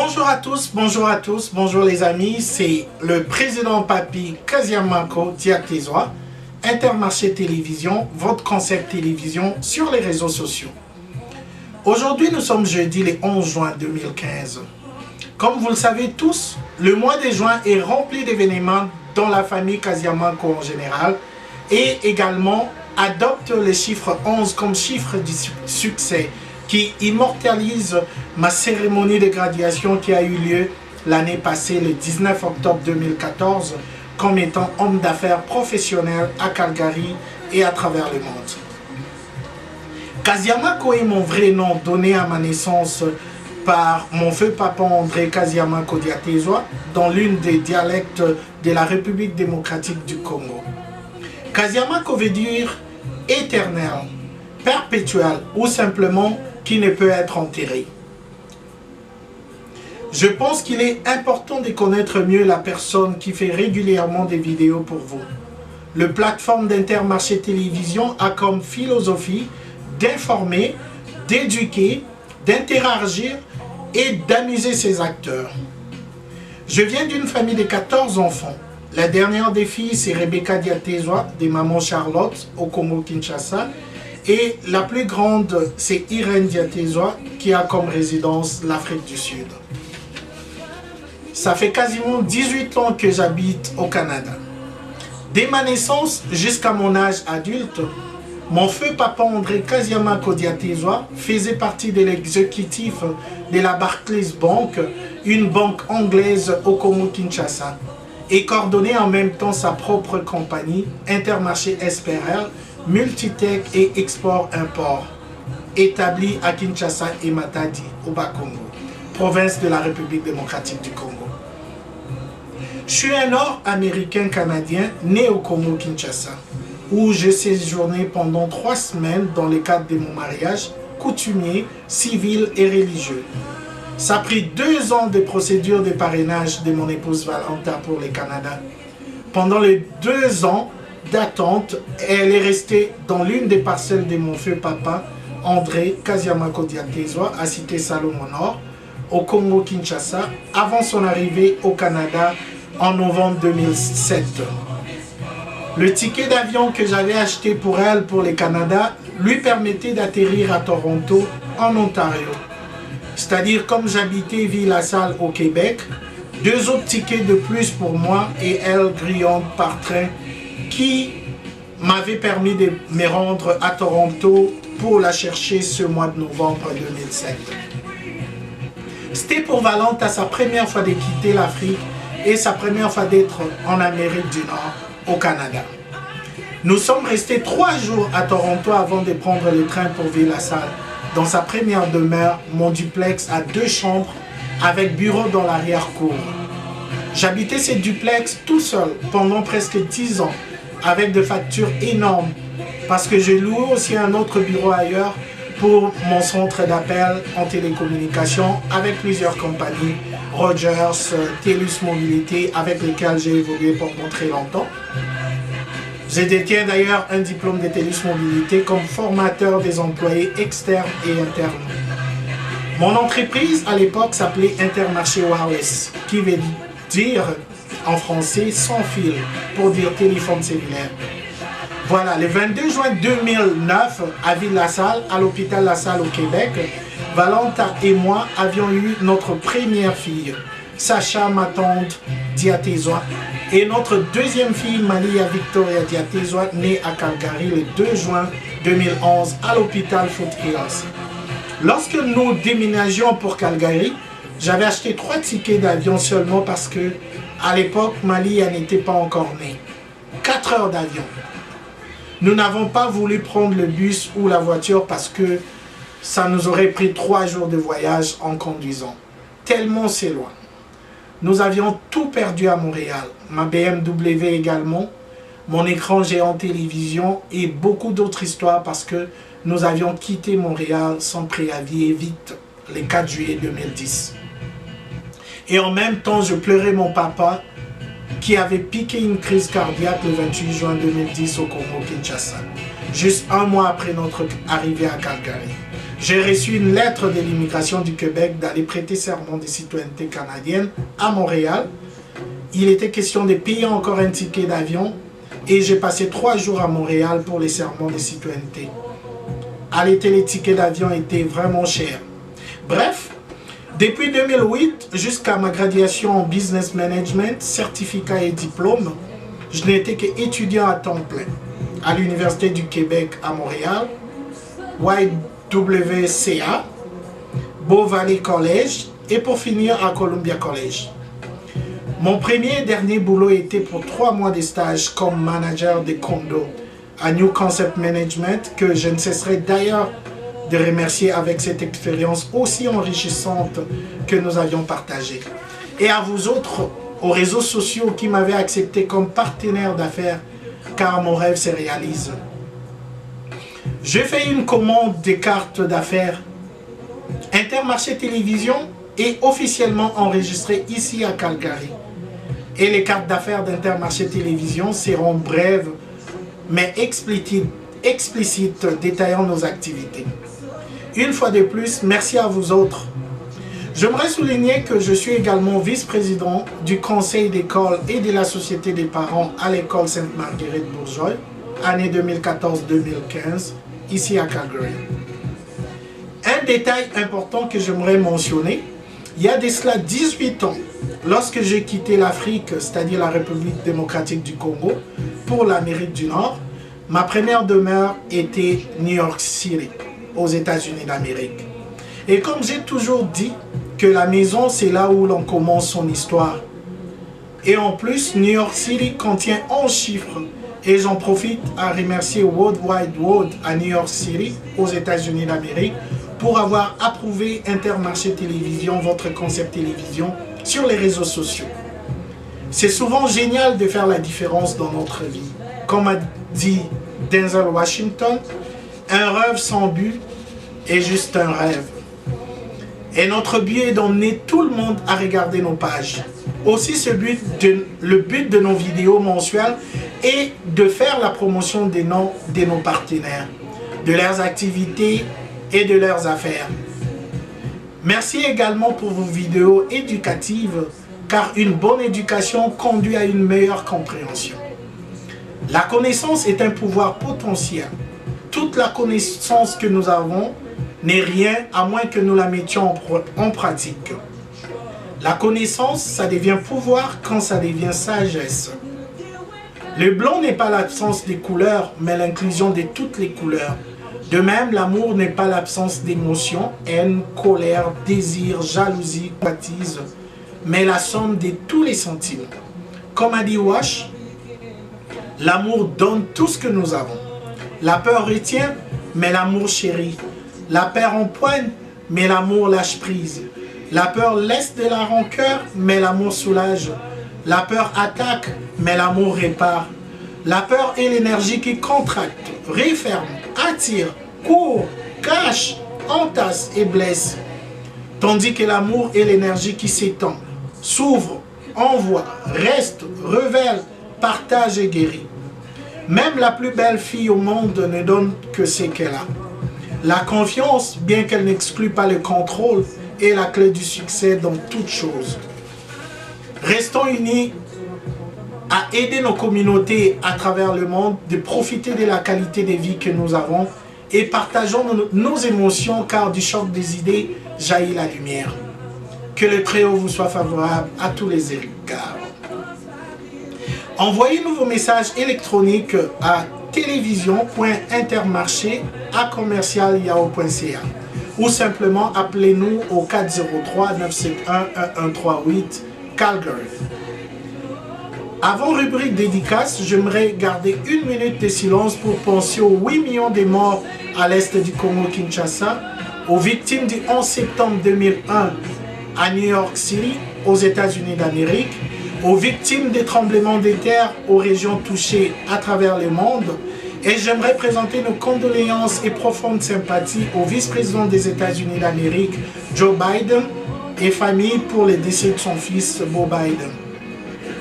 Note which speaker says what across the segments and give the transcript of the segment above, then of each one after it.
Speaker 1: Bonjour à tous, bonjour les amis, c'est le président Papi Kaziamako Diatezoa, Intermarché Télévision, votre concept télévision sur les réseaux sociaux. Aujourd'hui, nous sommes jeudi le 11 juin 2015. Comme vous le savez tous, le mois de juin est rempli d'événements dans la famille Kaziamako en général et également adopte le chiffre 11 comme chiffre du succès qui immortalise ma cérémonie de graduation qui a eu lieu l'année passée, le 19 octobre 2014, comme étant homme d'affaires professionnel à Calgary et à travers le monde. Kaziamako est mon vrai nom donné à ma naissance par mon feu papa André Kaziamako Diatezoa dans l'une des dialectes de la République démocratique du Congo. Kaziamako veut dire éternel, perpétuel ou simplement qui ne peut être enterré. Je pense qu'il est important de connaître mieux la personne qui fait régulièrement des vidéos pour vous. Le plateforme d'Intermarché Télévision a comme philosophie d'informer, d'éduquer, d'interagir et d'amuser ses acteurs. Je viens d'une famille de 14 enfants. La dernière des filles, c'est Rebecca Diatezoa, de maman Charlotte, au Congo-Kinshasa. Et la plus grande, c'est Irène Diatezoa, qui a comme résidence l'Afrique du Sud. Ça fait quasiment 18 ans que j'habite au Canada. Dès ma naissance jusqu'à mon âge adulte, mon feu papa André Kaziamako Diatezoa faisait partie de l'exécutif de la Barclays Bank, une banque anglaise au Congo-Kinshasa, et coordonnait en même temps sa propre compagnie, Intermarché SPRL, Multitech et Export-Import, établi à Kinshasa et Matadi, au Bas-Congo, province de la République démocratique du Congo. Je suis un Nord-Américain canadien né au Congo-Kinshasa, où j'ai séjourné pendant 3 semaines dans le cadre de mon mariage coutumier, civil et religieux. Ça a pris 2 ans de procédure de parrainage de mon épouse Valenta pour le Canada. Pendant les 2 ans d'attente, elle est restée dans l'une des parcelles de mon feu papa, André Kaziamako Diatezoa, à Cité Salomon Nord, au Congo-Kinshasa, avant son arrivée au Canada en novembre 2007. Le ticket d'avion que j'avais acheté pour elle pour le Canada lui permettait d'atterrir à Toronto, en Ontario. C'est-à-dire, comme j'habitais Ville-la-Salle au Québec, 2 autres tickets de plus pour moi et elle grillante par train qui m'avait permis de me rendre à Toronto pour la chercher ce mois de novembre 2007. C'était pour Valenta sa première fois de quitter l'Afrique et sa première fois d'être en Amérique du Nord, au Canada. Nous sommes restés 3 jours à Toronto avant de prendre le train pour Ville-la-Salle, dans sa première demeure, mon duplex à 2 chambres avec bureau dans l'arrière-cour. J'habitais ce duplex tout seul pendant presque 10 ans, avec des factures énormes, parce que j'ai loué aussi un autre bureau ailleurs pour mon centre d'appel en télécommunication avec plusieurs compagnies, Rogers, TELUS Mobilité, avec lesquelles j'ai évolué pendant très longtemps. Je détiens d'ailleurs un diplôme de TELUS Mobilité comme formateur des employés externes et internes. Mon entreprise à l'époque s'appelait Intermarché Wireless, qui veut dire en français sans fil, pour dire téléphone cellulaire. Voilà, le 22 juin 2009, à Ville-la-Salle, à l'hôpital La Salle au Québec, Valenta et moi avions eu notre première fille, Sacha Matande Diatezoa, et notre deuxième fille, Malia Victoria Diatezoa, née à Calgary le 2 juin 2011 à l'hôpital Foothills. Lorsque nous déménagions pour Calgary, j'avais acheté 3 tickets d'avion seulement parce que à l'époque, Malia n'était pas encore née. 4 heures d'avion. Nous n'avons pas voulu prendre le bus ou la voiture parce que ça nous aurait pris 3 jours de voyage en conduisant. Tellement c'est loin. Nous avions tout perdu à Montréal. Ma BMW également, mon écran géant télévision et beaucoup d'autres histoires parce que nous avions quitté Montréal sans préavis et vite, le 4 juillet 2010. Et en même temps, je pleurais mon papa qui avait piqué une crise cardiaque le 28 juin 2010 au Congo-Kinshasa, juste 1 mois après notre arrivée à Calgary. J'ai reçu une lettre de l'immigration du Québec d'aller prêter serment de citoyenneté canadienne à Montréal. Il était question de payer encore un ticket d'avion et j'ai passé 3 jours à Montréal pour les serments de citoyenneté. À l'été, les tickets d'avion étaient vraiment chers. Bref, depuis 2008 jusqu'à ma graduation en business management, certificat et diplôme, je n'étais qu'étudiant à temps plein à l'Université du Québec à Montréal, YWCA, Bow Valley College et pour finir à Columbia College. Mon premier et dernier boulot était pour 3 mois de stage comme manager de condo à New Concept Management, que je ne cesserai d'ailleurs de remercier avec cette expérience aussi enrichissante que nous avions partagée. Et à vous autres, aux réseaux sociaux qui m'avaient accepté comme partenaire d'affaires, car mon rêve se réalise. J'ai fait une commande des cartes d'affaires Intermarché Télévision est officiellement enregistrée ici à Calgary. Et les cartes d'affaires d'Intermarché Télévision seront brèves mais explicites détaillant nos activités. Une fois de plus, merci à vous autres. J'aimerais souligner que je suis également vice-président du conseil d'école et de la société des parents à l'école Sainte-Marguerite-Bourgeois, année 2014-2015, ici à Calgary. Un détail important que j'aimerais mentionner, il y a de cela 18 ans, lorsque j'ai quitté l'Afrique, c'est-à-dire la République démocratique du Congo, pour l'Amérique du Nord, ma première demeure était New York City, aux États-Unis d'Amérique. Et comme j'ai toujours dit que la maison, c'est là où l'on commence son histoire. Et en plus, New York City contient 11 chiffres. Et j'en profite à remercier World Wide World à New York City, aux États-Unis d'Amérique, pour avoir approuvé Intermarché Télévision, votre concept télévision, sur les réseaux sociaux. C'est souvent génial de faire la différence dans notre vie. Comme a dit Denzel Washington, un rêve sans but est juste un rêve. Et notre but est d'emmener tout le monde à regarder nos pages. Aussi, le but de nos vidéos mensuelles est de faire la promotion de nos partenaires, de leurs activités et de leurs affaires. Merci également pour vos vidéos éducatives, car une bonne éducation conduit à une meilleure compréhension. La connaissance est un pouvoir potentiel. Toute la connaissance que nous avons n'est rien à moins que nous la mettions en pratique. La connaissance, ça devient pouvoir quand ça devient sagesse. Le blanc n'est pas l'absence des couleurs, mais l'inclusion de toutes les couleurs. De même, l'amour n'est pas l'absence d'émotions, haine, colère, désir, jalousie, baptise, mais la somme de tous les sentiments. Comme a dit Wash, l'amour donne tout ce que nous avons. La peur retient, mais l'amour chérit. La peur empoigne, mais l'amour lâche prise. La peur laisse de la rancœur, mais l'amour soulage. La peur attaque, mais l'amour répare. La peur est l'énergie qui contracte, referme, attire, court, cache, entasse et blesse. Tandis que l'amour est l'énergie qui s'étend, s'ouvre, envoie, reste, révèle, partage et guérit. Même la plus belle fille au monde ne donne que ce qu'elle a. La confiance, bien qu'elle n'exclue pas le contrôle, est la clé du succès dans toute chose. Restons unis à aider nos communautés à travers le monde de profiter de la qualité de vie que nous avons et partageons nos émotions, car du choc des idées jaillit la lumière. Que le Très-Haut vous soit favorable à tous les égards. Envoyez-nous vos messages électroniques à télévision.intermarché@commercial.yahoo.ca ou simplement appelez-nous au 403-971-1138 Calgary. Avant rubrique dédicace, j'aimerais garder 1 minute de silence pour penser aux 8 millions de morts à l'est du Congo-Kinshasa, aux victimes du 11 septembre 2001 à New York City, aux États-Unis d'Amérique, aux victimes des tremblements de terre aux régions touchées à travers le monde. Et j'aimerais présenter nos condoléances et profondes sympathies au vice-président des États-Unis d'Amérique, Joe Biden, et famille pour le décès de son fils, Beau Biden.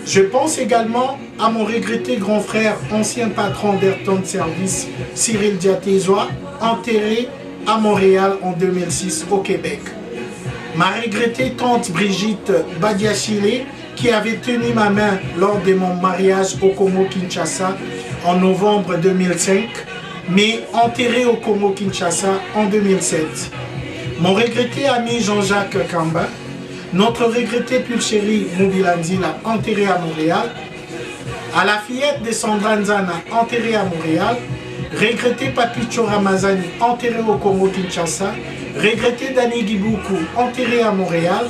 Speaker 1: Je pense également à mon regretté grand frère, ancien patron d'Ayrton Service, Cyril Diatézois, enterré à Montréal en 2006 au Québec. Ma regrettée tante Brigitte Badiachile, qui avait tenu ma main lors de mon mariage au Congo-Kinshasa en novembre 2005, mais enterrée au Congo-Kinshasa en 2007. Mon regretté ami Jean-Jacques Kamba, notre regretté Pulchéri Moubilandi l'a enterré à Montréal, à la fillette de Sandra Nzana enterrée à Montréal, regretté Papicho Ramazani enterré au Congo-Kinshasa, regretté Dani Gibuku enterré à Montréal,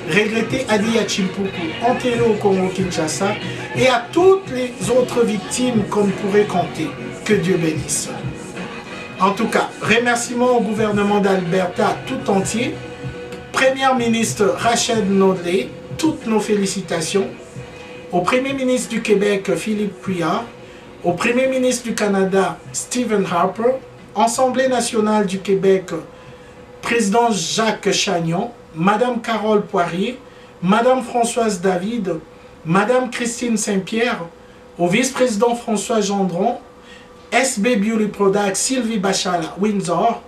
Speaker 1: regretté Adi Yachimpuku enterré au Congo-Kinshasa et à toutes les autres victimes qu'on pourrait compter. Que Dieu bénisse. En tout cas, remerciements au gouvernement d'Alberta tout entier, Première ministre Rachel Notley, toutes nos félicitations, au Premier ministre du Québec Philippe Couillard, au Premier ministre du Canada Stephen Harper, Assemblée nationale du Québec Président Jacques Chagnon, Madame Carole Poirier, Madame Françoise David, Madame Christine Saint-Pierre, au vice-président François Gendron, SB Beauty Products Sylvie Bachala Windsor,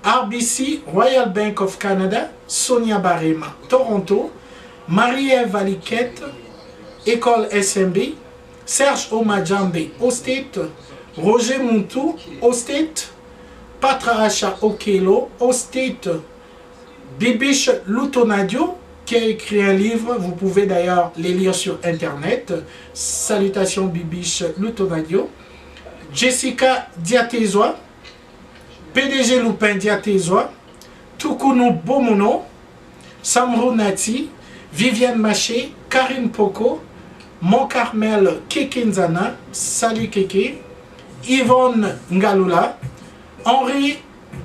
Speaker 1: RBC Royal Bank of Canada Sonia Barema Toronto, Marie-Ève Valiquette École SMB, Serge Omadjambe Ostate, Roger Muntu Ostate, Patracha Okelo Ostate, Bibiche Lutonadio qui a écrit un livre, vous pouvez d'ailleurs les lire sur internet. Salutations Bibiche Lutonadio. Jessica Diatezoa, PDG Lupin Diatezoa, Tukunu Bomono, Samro Nati, Viviane Maché, Karine Poko, Mont-Carmel Kekenzana, Sali Keke, Yvonne Ngalula, Henri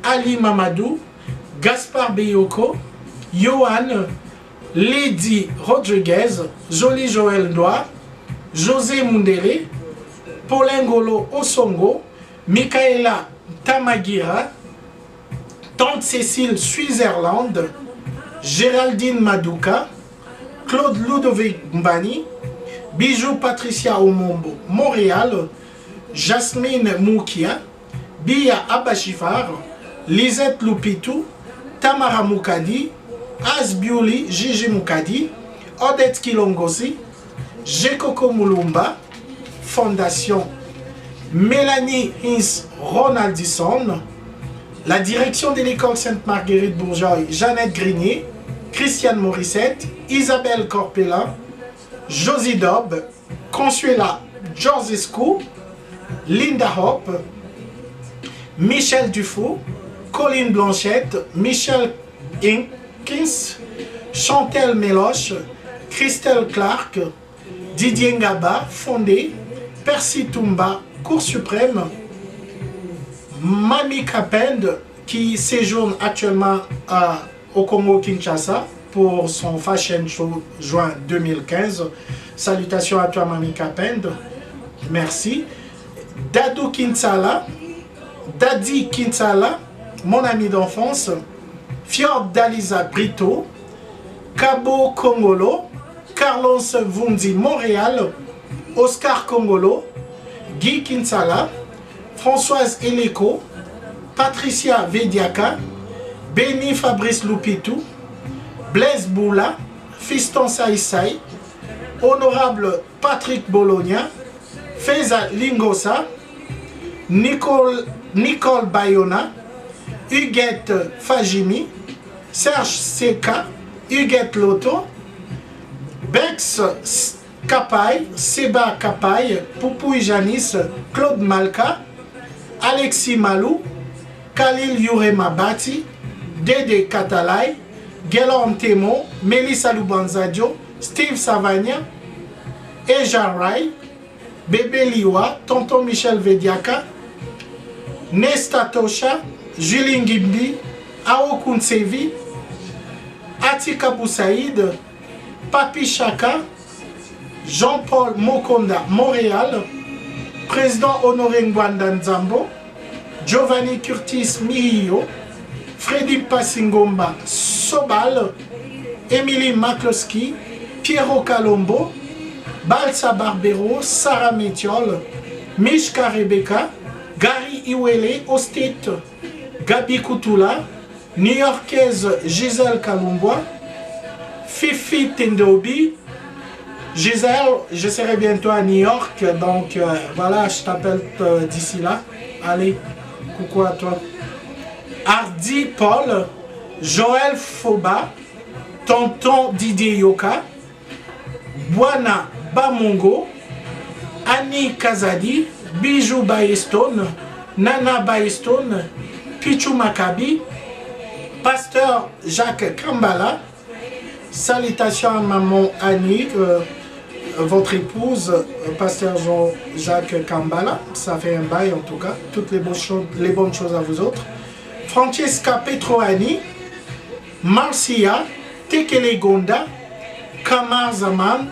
Speaker 1: Ali Mamadou, Gaspard Beyoko, Johan, Lady Rodriguez, Jolie Joël Noir, José Mundele, Paulin Golo Osongo, Michaela Tamagira, Tante Cécile Switzerland, Géraldine Maduka, Claude Ludovic Mbani, Bijou Patricia Omombo, Montréal, Jasmine Moukia, Bia Abachifar, Lisette Lupitou, Tamara Moukadi, Asbiuli Gigi Moukadi, Odette Kilongosi, Jekoko Mulumba, Fondation Mélanie Hins Ronaldison, la direction de l'école Sainte-Marguerite Bourgeois, Jeannette Grenier, Christiane Morissette, Isabelle Corpella, Josie Dobb, Consuela Georgescu, Linda Hope, Michel Dufault, Colline Blanchette, Michel Hinkins, Chantal Méloche, Christelle Clark, Didier Ngaba, Fondé, Percy Toumba, Cour suprême, Mami Kapend, qui séjourne actuellement au Congo-Kinshasa pour son Fashion Show juin 2015. Salutations à toi, Mami Kapend. Merci. Dadou Kinsala, Dadi Kinsala, mon ami d'enfance, Fjord Dalisa Brito, Cabo Congolo, Carlos Vundi Montréal, Oscar Congolo, Guy Kinsala, Françoise Eleko, Patricia Vediaka, Béni Fabrice Lupitou, Blaise Boula, Fiston Saïsaï, Honorable Patrick Bologna, Feza Lingosa, Nicole Bayona, Huguette Fajimi, Serge Seka, Huguette Loto, Bex Kapaï, Seba Kapaï, Poupouille Janice, Claude Malka, Alexis Malou, Khalil Yurema Bati, Dede Katalai, Guélorme Temo, Mélissa Lubanzadio, Steve Savagna, Eja Rai, Bébé Liwa, Tonton Michel Vediaka, Nesta Tosha, Julie Ngimbi, Aokun Sevi, Atika Boussaïd, Papi Chaka, Jean-Paul Mokonda, Montréal, Président Honoré Ngwanda Nzambo, Giovanni Curtis Mihio, Freddy Passingomba, Sobal, Émilie Makloski, Piero Calombo, Balsa Barbero, Sarah Métiol, Mishka Rebecca, Gary Iwele, Ostet, Gabi Kutula, New-Yorkaise Gisèle Kalumboa, Fifi Tindobi. Gisèle, je serai bientôt à New York, donc voilà, je t'appelle d'ici là. Allez, coucou à toi. Hardy Paul, Joël Foba, Tonton Didier Yoka, Buana Bamongo, Annie Kazadi, Bijou Baestone, Nana Baestone, Pichou Maccabi, Pasteur Jacques Kambala. Salutations à maman Annie, votre épouse, Pasteur Jean-Jacques Kambala. Ça fait un bail en tout cas. Toutes les bonnes choses à vous autres. Francesca Petroani, Marcia, Tekele Gonda, Kamar Zaman,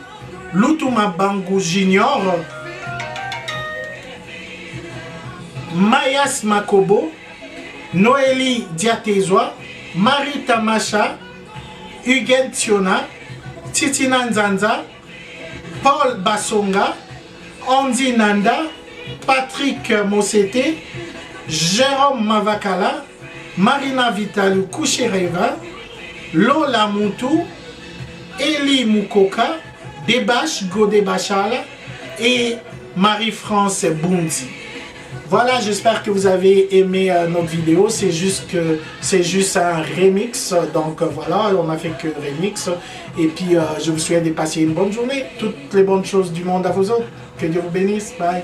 Speaker 1: Lutuma Bangu Junior, Mayas Makobo, Noélie Diatezoa, Marie Tamacha, Hugues Tiona, Titina Nzanza, Paul Basonga, Andy Nanda, Patrick Mosete, Jérôme Mavakala, Marina Vitalou Kouchereva, Lola Moutou, Eli Mukoka, Debache Godebachala et Marie-France Boundi. Voilà, j'espère que vous avez aimé notre vidéo. C'est juste un remix. Donc voilà, on a fait que remix. Et puis je vous souhaite de passer une bonne journée. Toutes les bonnes choses du monde à vous autres. Que Dieu vous bénisse. Bye.